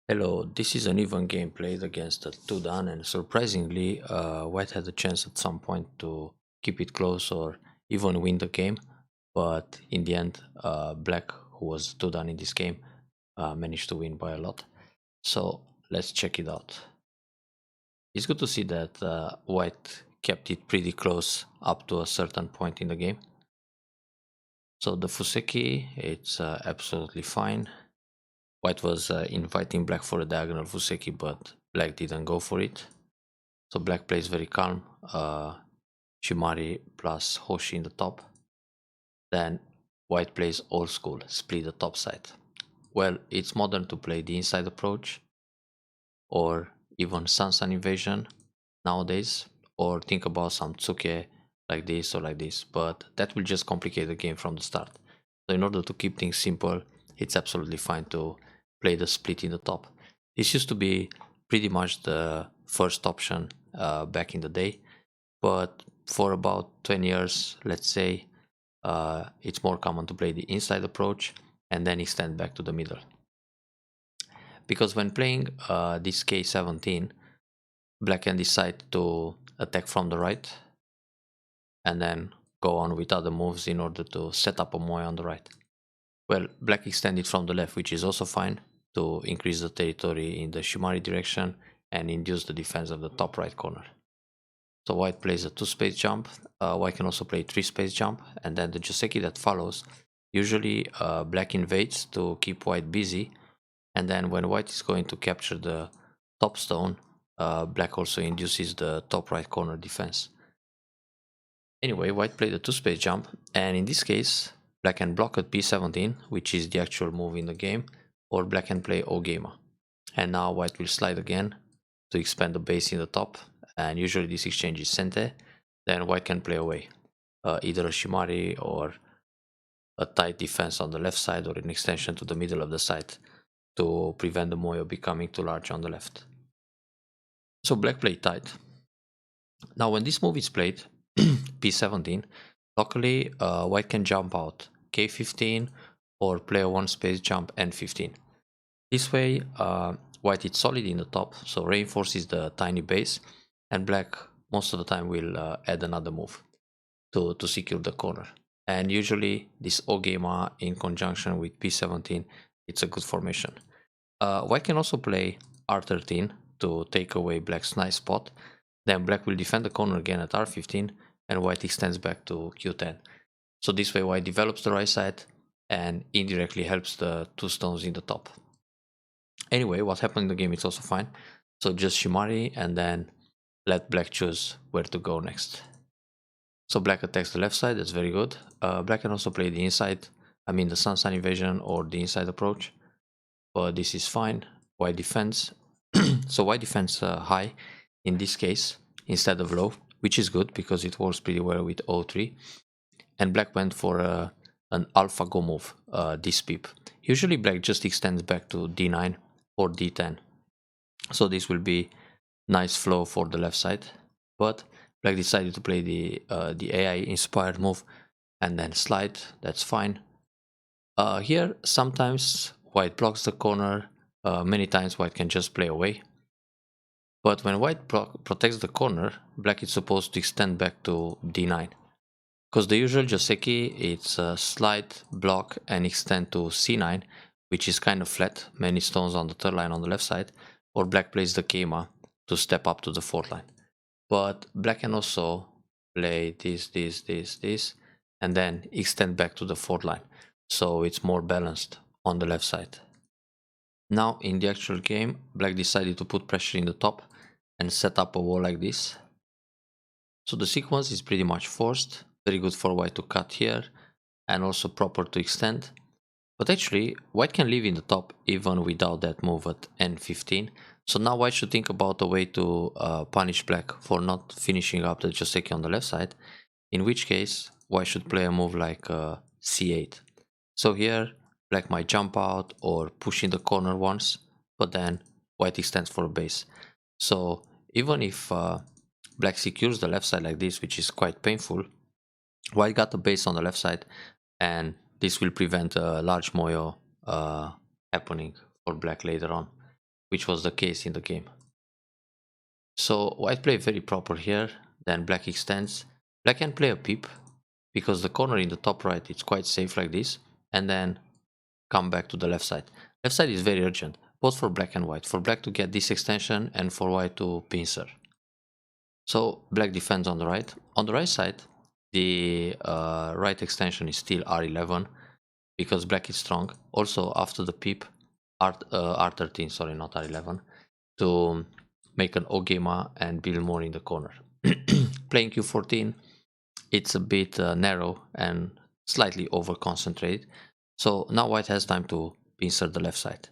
Hello, this is an even game played against a 2-down, and surprisingly, White had a chance at some point to keep it close or even win the game, but in the end, Black, who was 2-down in this game, managed to win by a lot. So let's check it out. It's good to see that White kept it pretty close up to a certain point in the game. So the Fuseki, it's absolutely fine. White was inviting Black for a diagonal Fuseki, but Black didn't go for it. So Black plays very calm, Shimari plus Hoshi in the top. Then White plays old school, split the top side. Well, it's modern to play the inside approach or even Sansan invasion nowadays, or think about some Tsuke like this or like this, but that will just complicate the game from the start. So in order to keep things simple, it's absolutely fine to play the split in the top. This used to be pretty much the first option back in the day, but for about 20 years, let's say, it's more common to play the inside approach and then extend back to the middle. Because when playing this K17, Black can decide to attack from the right and then go on with other moves in order to set up a moe on the right. Well, Black extended from the left, which is also fine to increase the territory in the Shimari direction and induce the defense of the top right corner. So White plays a 2-space jump, White can also play 3-space jump, and then the Joseki that follows. Usually Black invades to keep White busy, and then when White is going to capture the top stone, Black also induces the top right corner defense. Anyway, White played a 2-space jump, and in this case, Black can block at b17, which is the actual move in the game, or Black can play Ogema. And now White will slide again to expand the base in the top, and usually this exchange is Sente. Then White can play away, either a Shimari or a tight defense on the left side, or an extension to the middle of the side to prevent the moyo becoming too large on the left. So Black played tight. Now when this move is played, p17, locally White can jump out k15 or play a 1-space jump n15. This way White is solid in the top, so reinforces the tiny base, and Black most of the time will add another move to secure the corner. And usually this Ogema in conjunction with p17, it's a good formation. White can also play r13 to take away Black's nice spot. Then Black will defend the corner again at r15, and White extends back to q10. So this way White develops the right side and indirectly helps the two stones in the top. Anyway, what happened in the game is also fine. So just Shimari and then let Black choose where to go next. So Black attacks the left side, that's very good. Black can also play the inside, I mean the Sansan invasion or the inside approach, but this is fine. White defends. So White defends high in this case instead of low, which is good because it works pretty well with O3. And Black went for an alpha go move, this peep. Usually Black just extends back to d9 or d10. So this will be nice flow for the left side, but Black decided to play the AI inspired move and then slide. That's fine. Here sometimes White blocks the corner, many times White can just play away. But when White protects the corner, Black is supposed to extend back to d9. Because the usual Joseki, it's slide, block, and extend to c9, which is kind of flat, many stones on the third line on the left side, or Black plays the Keima to step up to the fourth line. But Black can also play this, and then extend back to the fourth line, so it's more balanced on the left side. Now in the actual game, Black decided to put pressure in the top and set up a wall like this. So the sequence is pretty much forced, very good for White to cut here, and also proper to extend. But actually, White can live in the top even without that move at n15. So now White should think about a way to punish Black for not finishing up the Joseki on the left side, in which case White should play a move like c8. So here Black might jump out or push in the corner once, but then White extends for a base. So even if Black secures the left side like this, which is quite painful, White got the base on the left side, and this will prevent a large moyo happening for Black later on. which was the case in the game. So white play very proper here, then black extends. Black can play a peep, because the corner in the top right is quite safe like this, and then come back to the left side. Left side is very urgent, both for black and white. For black to get this extension and for white to pincer. So black defends on the right. On the right side, the right extension is still R11 because black is strong. Also after the peep, R13, sorry, not R11, to make an Ogema and build more in the corner. Playing Q14, it's a bit narrow and slightly over concentrated. So now white has time to pincer the left side.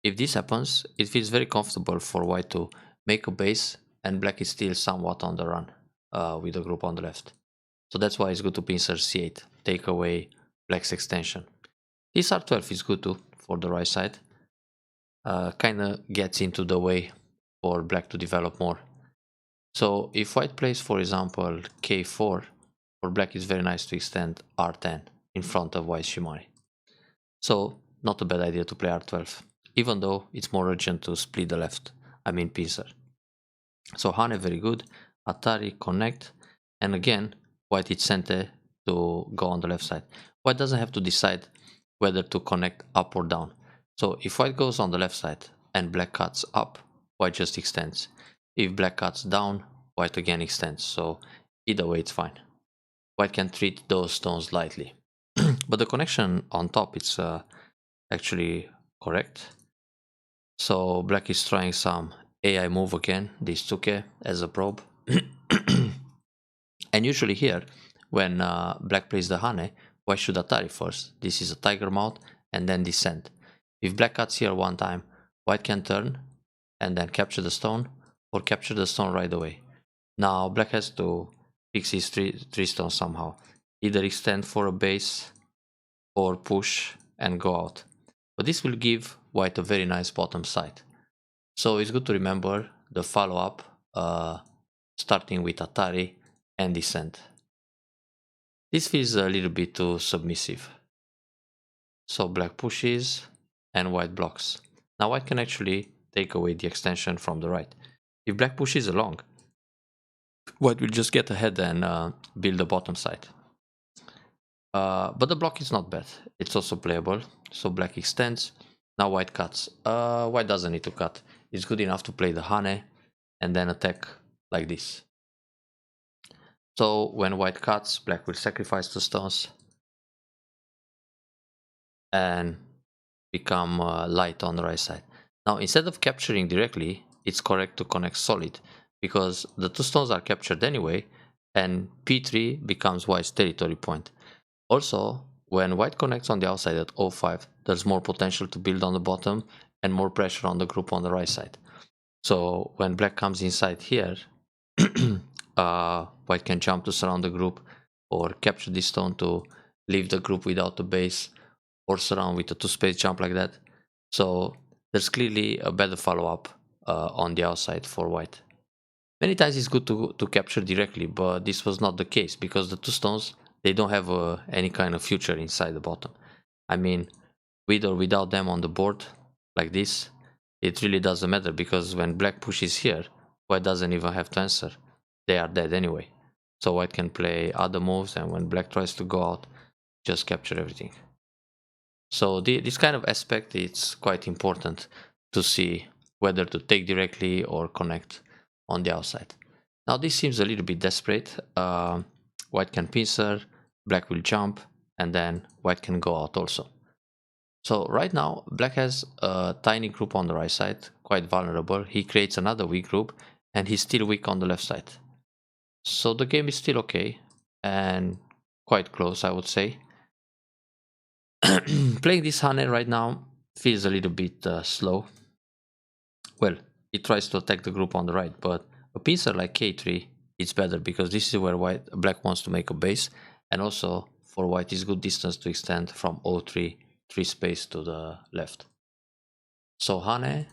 If this happens, it feels very comfortable for white to make a base, and black is still somewhat on the run with the group on the left. So that's why it's good to pincer C8, take away black's extension. This R12 is good too for the right side. Kinda gets into the way for black to develop more. So if white plays, for example, K4, for black it's very nice to extend R10 in front of white's Shimari. So not a bad idea to play R12, even though it's more urgent to split the left, I mean pincer. So Hane very good, Atari connect, and again white hits Sente to go on the left side. White doesn't have to decide whether to connect up or down. So if white goes on the left side and black cuts up, white just extends. If black cuts down, white again extends. So either way it's fine. White can treat those stones lightly. But the connection on top is actually correct. So black is trying some AI move again, this Tsuke as a probe. And usually here, when black plays the Hane, white should Atari first. This is a tiger mouth and then descend. If black cuts here one time, white can turn and then capture the stone, or capture the stone right away. Now black has to fix his three stones somehow. Either extend for a base or push and go out. But this will give white a very nice bottom side. So it's good to remember the follow-up, starting with Atari and descent. This feels a little bit too submissive. So black pushes and white blocks. Now white can actually take away the extension from the right. If black pushes along, white will just get ahead and build the bottom side. But the block is not bad. It's also playable. So black extends. Now white cuts. White doesn't need to cut. It's good enough to play the Hane and then attack like this. So when white cuts, black will sacrifice the stones and become light on the right side. Now instead of capturing directly, it's correct to connect solid, because the two stones are captured anyway and P3 becomes white's territory point. Also, when white connects on the outside at 05, there's more potential to build on the bottom and more pressure on the group on the right side. So when black comes inside here, white can jump to surround the group, or capture this stone to leave the group without a base, or surround with a 2-space jump like that. So there's clearly a better follow-up on the outside for white. Many times it's good to capture directly, but this was not the case, because the two stones, they don't have any kind of future inside the bottom. I mean, with or without them on the board, like this, it really doesn't matter, because when black pushes here, white doesn't even have to answer. They are dead anyway. So white can play other moves, and when black tries to go out, just capture everything. So this kind of aspect, it's quite important to see whether to take directly or connect on the outside. Now this seems a little bit desperate. White can pincer, black will jump, and then white can go out also. So right now black has a tiny group on the right side, quite vulnerable. He creates another weak group and he's still weak on the left side. So the game is still okay and quite close, I would say. Playing this Hane right now feels a little bit slow. Well, it tries to attack the group on the right, but a pincer like K3 is better, because this is where black wants to make a base, and also for white is good distance to extend from 03 3 space to the left. So Hane,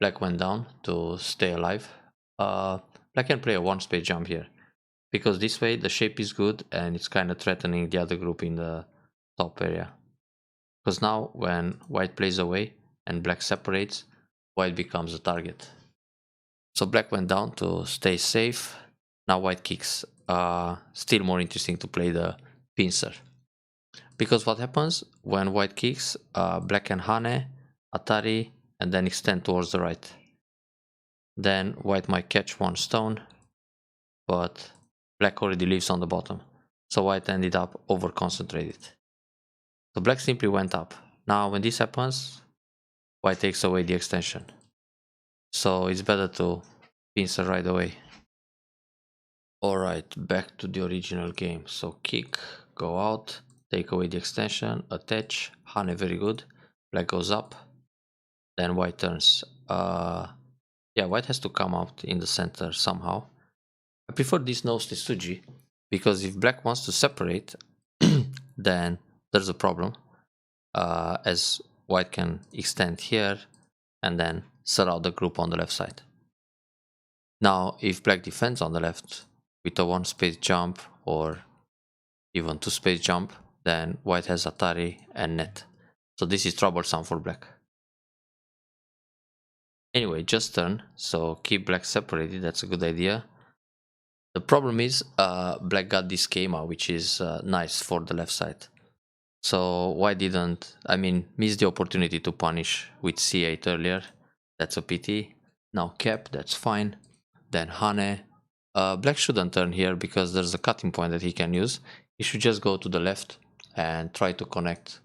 black went down to stay alive. Black can play a 1-space jump here, because this way the shape is good and it's kind of threatening the other group in the top area. Because now when white plays away and black separates, white becomes a target. So black went down to stay safe. Now white kicks. Still more interesting to play the pincer. Because what happens when white kicks, black can hane, atari, and then extend towards the right. Then white might catch one stone, but black already lives on the bottom. So white ended up over concentrated. So black simply went up. Now when this happens, white takes away the extension. So it's better to pincer right away. Alright, back to the original game. So kick, go out, take away the extension, attach, hane very good. Black goes up, then white turns. Yeah, white has to come out in the center somehow. I prefer this nose Tetsuji because if black wants to separate, then there's a problem. As white can extend here and then surround the group on the left side. Now, if black defends on the left with a one space jump or even two space jump, then white has atari and net. So this is troublesome for black. Anyway, just turn, so keep black separated, that's a good idea. The problem is black got this schema, which is nice for the left side. So why didn't, I mean, miss the opportunity to punish with c8 earlier. That's a pity. Now cap, that's fine. Then hane. Black shouldn't turn here because there's a cutting point that he can use. He should just go to the left and try to connect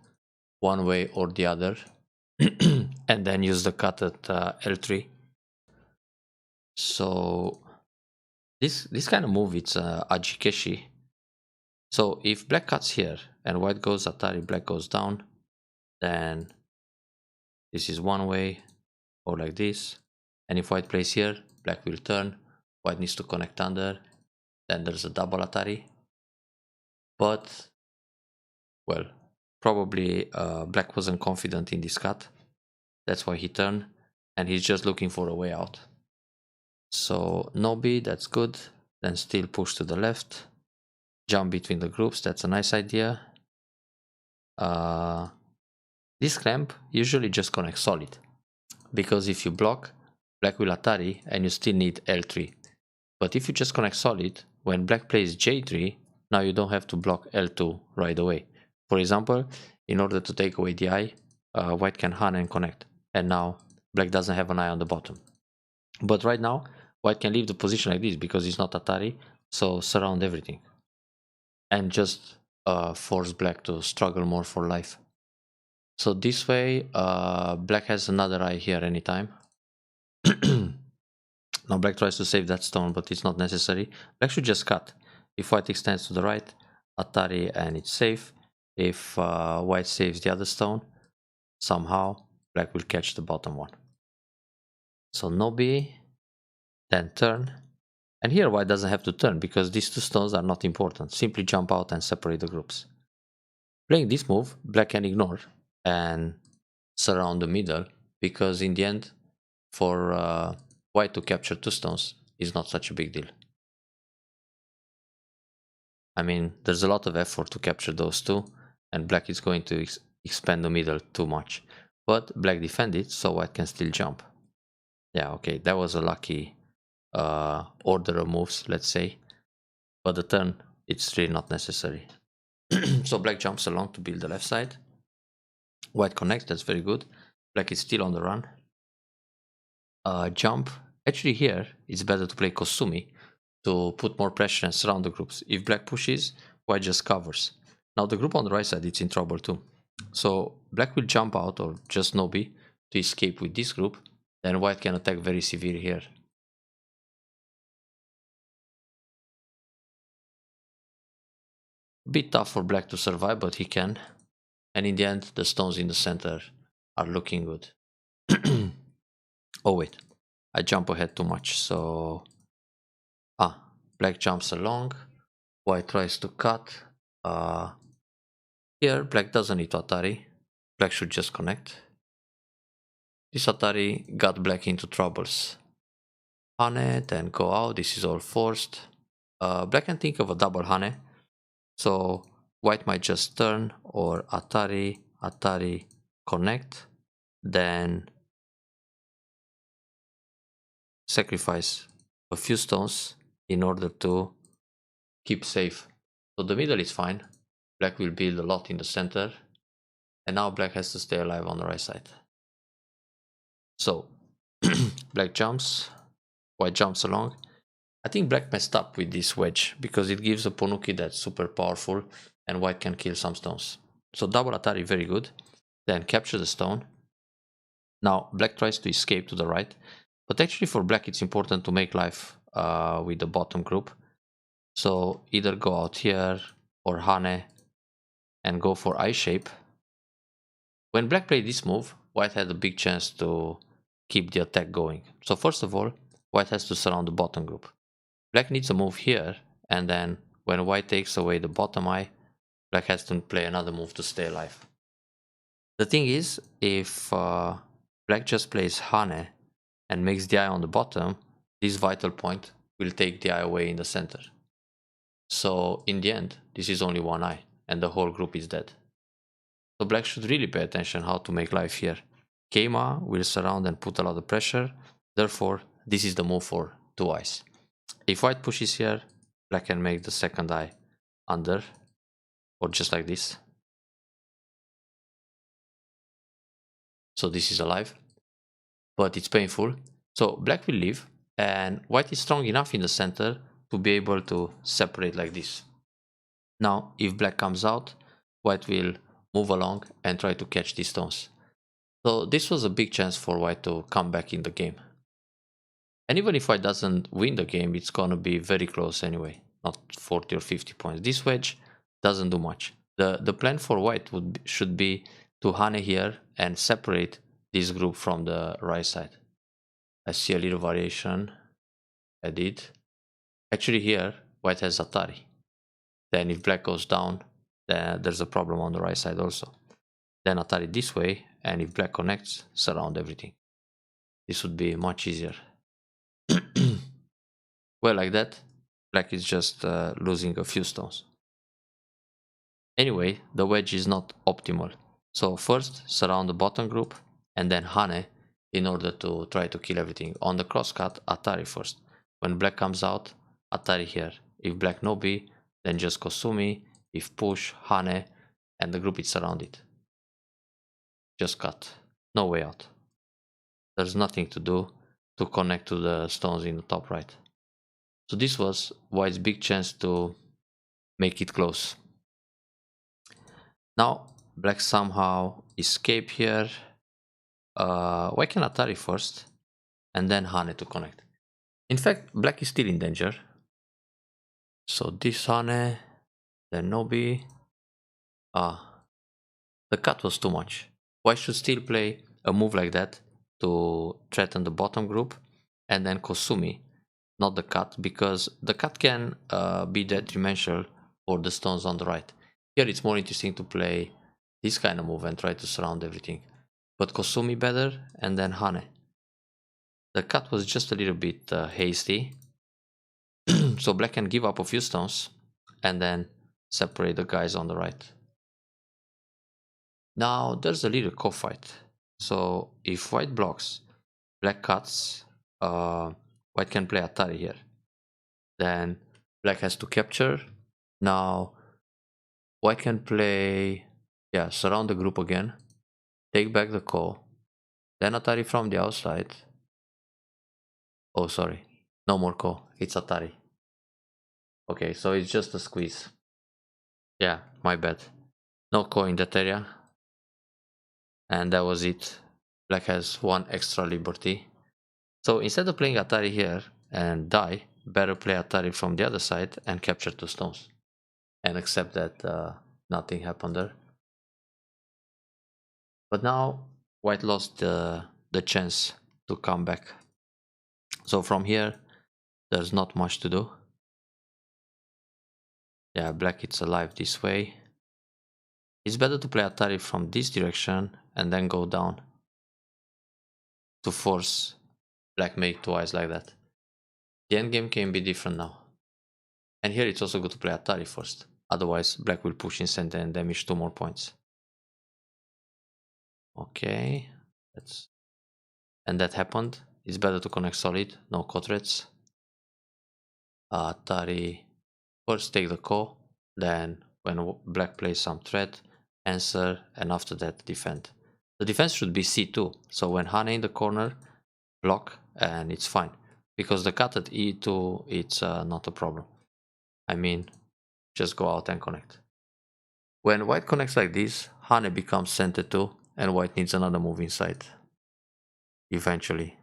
one way or the other. And then use the cut at L3. So this kind of move, it's Ajikeshi. So if black cuts here and white goes atari, black goes down, then this is one way, or like this. And if white plays here, black will turn, white needs to connect under, then there's a double atari. But, well, probably black wasn't confident in this cut, that's why he turned, and he's just looking for a way out. So Nobi, that's good, then still push to the left, jump between the groups, that's a nice idea. This clamp usually just connects solid, because if you block, black will atari and you still need L3. But if you just connect solid, when black plays J3, now you don't have to block L2 right away. For example, in order to take away the eye, white can hane and connect, and now black doesn't have an eye on the bottom. But right now, white can leave the position like this because it's not atari, so surround everything. And just force black to struggle more for life. So this way, black has another eye here anytime. Now black tries to save that stone, but it's not necessary. Black should just cut. If white extends to the right, atari and it's safe. If white saves the other stone, somehow black will catch the bottom one. So Nobi, then turn. And here white doesn't have to turn because these two stones are not important. Simply jump out and separate the groups. Playing this move, black can ignore and surround the middle, because in the end, for white to capture two stones is not such a big deal. I mean, there's a lot of effort to capture those two, and black is going to expand the middle too much. But black defended, so white can still jump. Yeah, okay, that was a lucky order of moves, let's say. But the turn, it's really not necessary. So black jumps along to build the left side. White connects, that's very good. Black is still on the run. Jump. Actually here, it's better to play Kosumi to put more pressure and surround the groups. If black pushes, white just covers. Now the group on the right side, it's in trouble too. So black will jump out or just Nobi to escape with this group. Then white can attack very severe here. Bit tough for black to survive, but he can. And in the end, the stones in the center are looking good. Oh wait, I jump ahead too much, so... black jumps along, white tries to cut. Here, black doesn't need to atari, black should just connect. This atari got black into troubles. Hane, then go out, this is all forced. Black can think of a double hane, so white might just turn, or atari, atari, connect, then sacrifice a few stones in order to keep safe. So the middle is fine. Black will build a lot in the center. And now black has to stay alive on the right side. So black jumps, white jumps along. I think black messed up with this wedge because it gives a Ponuki that's super powerful and white can kill some stones. So double Atari, very good. Then capture the stone. Now black tries to escape to the right, but actually for black it's important to make life with the bottom group. So either go out here or Hane and go for I shape. When black played this move, white had a big chance to keep the attack going. So first of all, white has to surround the bottom group. Black needs a move here, and then when white takes away the bottom eye, black has to play another move to stay alive. The thing is, if black just plays Hane and makes the eye on the bottom, this vital point will take the eye away in the center. So in the end, this is only one eye, and the whole group is dead. So black should really pay attention how to make life here. Keima will surround and put a lot of pressure, therefore this is the move for two eyes. If white pushes here, black can make the second eye under, or just like this. So this is alive, but it's painful. So black will leave, and white is strong enough in the center to be able to separate like this. Now, if black comes out, white will move along and try to catch these stones. So this was a big chance for white to come back in the game. And even if white doesn't win the game, it's gonna be very close anyway, not 40 or 50 points. This wedge doesn't do much. The plan for white should be to Hane here and separate this group from the right side. I see a little variation. I did. Actually here, white has Atari. Then if black goes down, then there's a problem on the right side also. Then Atari this way, and if black connects, surround everything. This would be much easier. Well, like that, black is just losing a few stones. Anyway, the wedge is not optimal. So first, surround the bottom group, and then Hane, in order to try to kill everything. On the crosscut, Atari first. When black comes out, Atari here. If black no B, then just Kosumi. If push, Hane, and the group is surrounded. Just cut. No way out. There's nothing to do to connect to the stones in the top right. So this was white's big chance to make it close. Now black somehow escape here. White can Atari first and then Hane to connect. In fact, black is still in danger. So this Hane, then Nobi. The cut was too much. White should still play a move like that to threaten the bottom group and then Kosumi, not the cut, because the cut can be detrimental for the stones on the right. Here it's more interesting to play this kind of move and try to surround everything. But Kosumi better and then Hane. The cut was just a little bit hasty. So black can give up a few stones and then separate the guys on the right. Now there's a little co-fight. So if white blocks, black cuts, white can play Atari here. Then black has to capture. Now white can play, yeah, surround the group again, take back the ko, then Atari from the outside. Oh, sorry, no more ko, it's Atari. Okay, so it's just a squeeze. Yeah, my bad. No ko in that area. And that was it. Black has one extra liberty. So instead of playing Atari here and die, better play Atari from the other side and capture two stones. And accept that nothing happened there. But now white lost the chance to come back. So from here, there's not much to do. Yeah, black is alive this way. It's better to play Atari from this direction and then go down to force black make two eyes like that. The endgame can be different now. And here it's also good to play Atari first. Otherwise, black will push in center and damage 2 more points. Okay, and that happened. it's better to connect solid, no co-threads. Atari, first take the ko, then when black plays some threat, answer, and after that defend. The defense should be c2, so when Hane in the corner, block, and it's fine. Because the cut at e2, it's not a problem. I mean, just go out and connect. When white connects like this, Hane becomes center 2, and white needs another move inside. Eventually.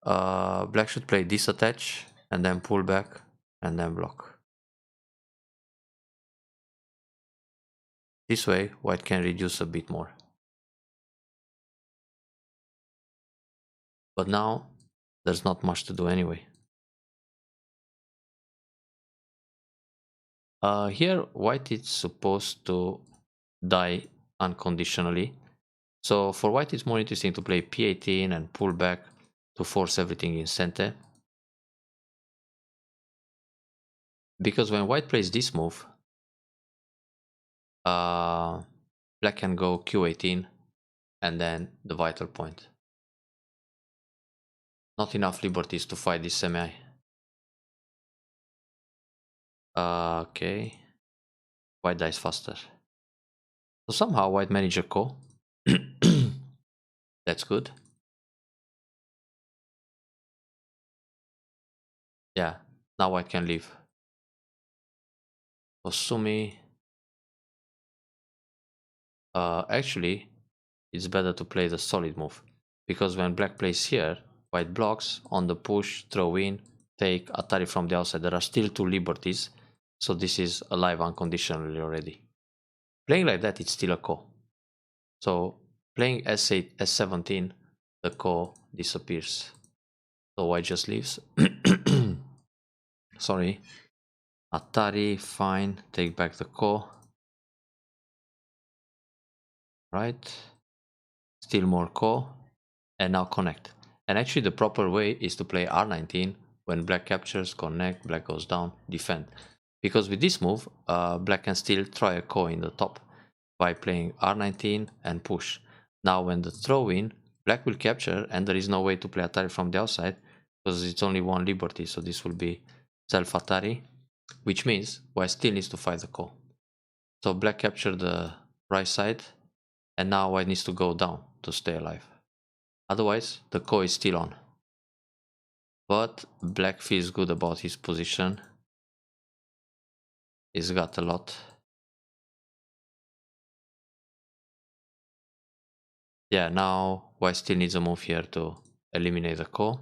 Black should play disattach, and then pull back, and then block. This way, white can reduce a bit more. But now, there's not much to do anyway. Here, white is supposed to die unconditionally. So for white, it's more interesting to play p18 and pull back to force everything in center. Because when white plays this move, black can go q18 and then the vital point. Not enough liberties to fight this semi. Okay. White dies faster. So somehow white managed a ko. That's good. Yeah, now white can leave. Osumi. Actually, it's better to play the solid move. Because when black plays here, white blocks, on the push, throw in, take, Atari from the outside. There are still 2 liberties, so this is alive unconditionally already. Playing like that, it's still a ko. So playing s8, s17, the ko disappears. So white just leaves. Sorry. Atari, fine, take back the ko. Right. Still more ko. And now connect. And actually the proper way is to play r19. When black captures, connect, black goes down, defend. Because with this move, black can still try a ko in the top by playing r19 and push. Now when the throw in, black will capture and there is no way to play Atari from the outside because it's only 1 liberty, so this will be self Atari, which means white still needs to fight the ko. So black captured the right side and now white needs to go down to stay alive. Otherwise, the ko is still on. But black feels good about his position. He's got a lot. Yeah, now white still needs a move here to eliminate the ko.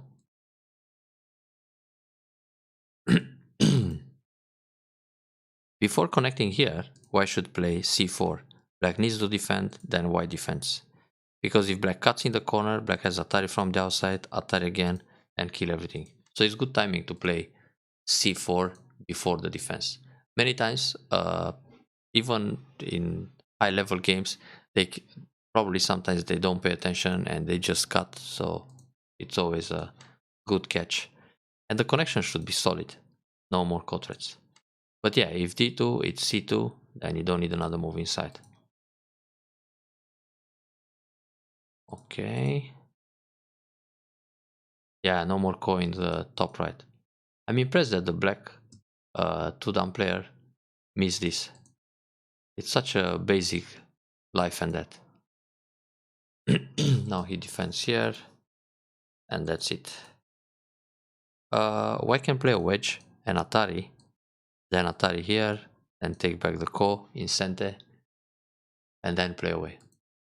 Before connecting here, white should play c4. Black needs to defend, then white defends. Because if black cuts in the corner, black has Atari from the outside, Atari again, and kill everything. So it's good timing to play c4 before the defense. Many times, even in high level games, they probably sometimes they don't pay attention and they just cut, so it's always a good catch. And the connection should be solid, no more co-threads. But yeah, if d2, it's c2, then you don't need another move inside. Okay. Yeah, no more ko in the top right. I'm impressed that the black 2-down player missed this. It's such a basic life and death. Now he defends here, and that's it. White can play a wedge and Atari, then Atari here, and take back the ko in center, and then play away.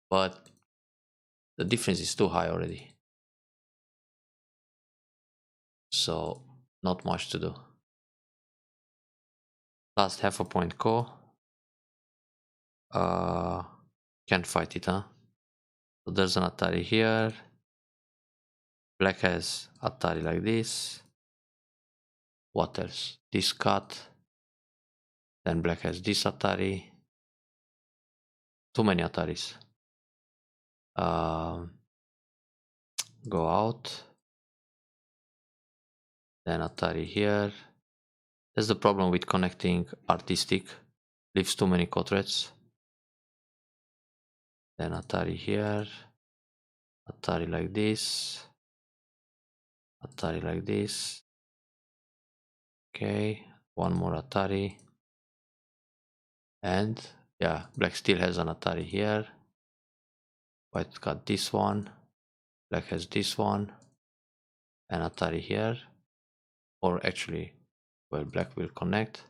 But the difference is too high already. So, not much to do. Last half a point ko. Can't fight it, huh? So there's an Atari here. Black has Atari like this. What else? This cut. Then black has this Atari. Too many Ataris. Go out. Then Atari here. That's the problem with connecting artistic. Leaves too many co-threads. Then Atari here. Atari like this, Atari like this. Okay, one more Atari. And yeah, black still has an Atari here. White got this one. Black has this one. And Atari here. Or actually, well, black will connect.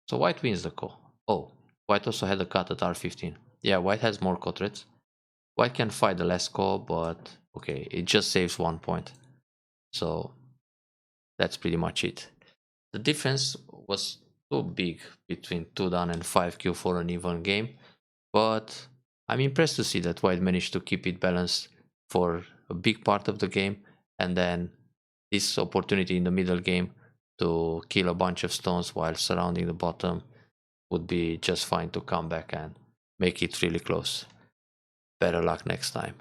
So white wins the call. Oh, white also had a cut at R15. Yeah, white has more cut threats. White can fight the last call, but okay, it just saves 1 point. So that's pretty much it. The difference was too big between 2 down and 5Q for an even game, but I'm impressed to see that white managed to keep it balanced for a big part of the game, and then this opportunity in the middle game to kill a bunch of stones while surrounding the bottom would be just fine to come back and make it really close. Better luck next time.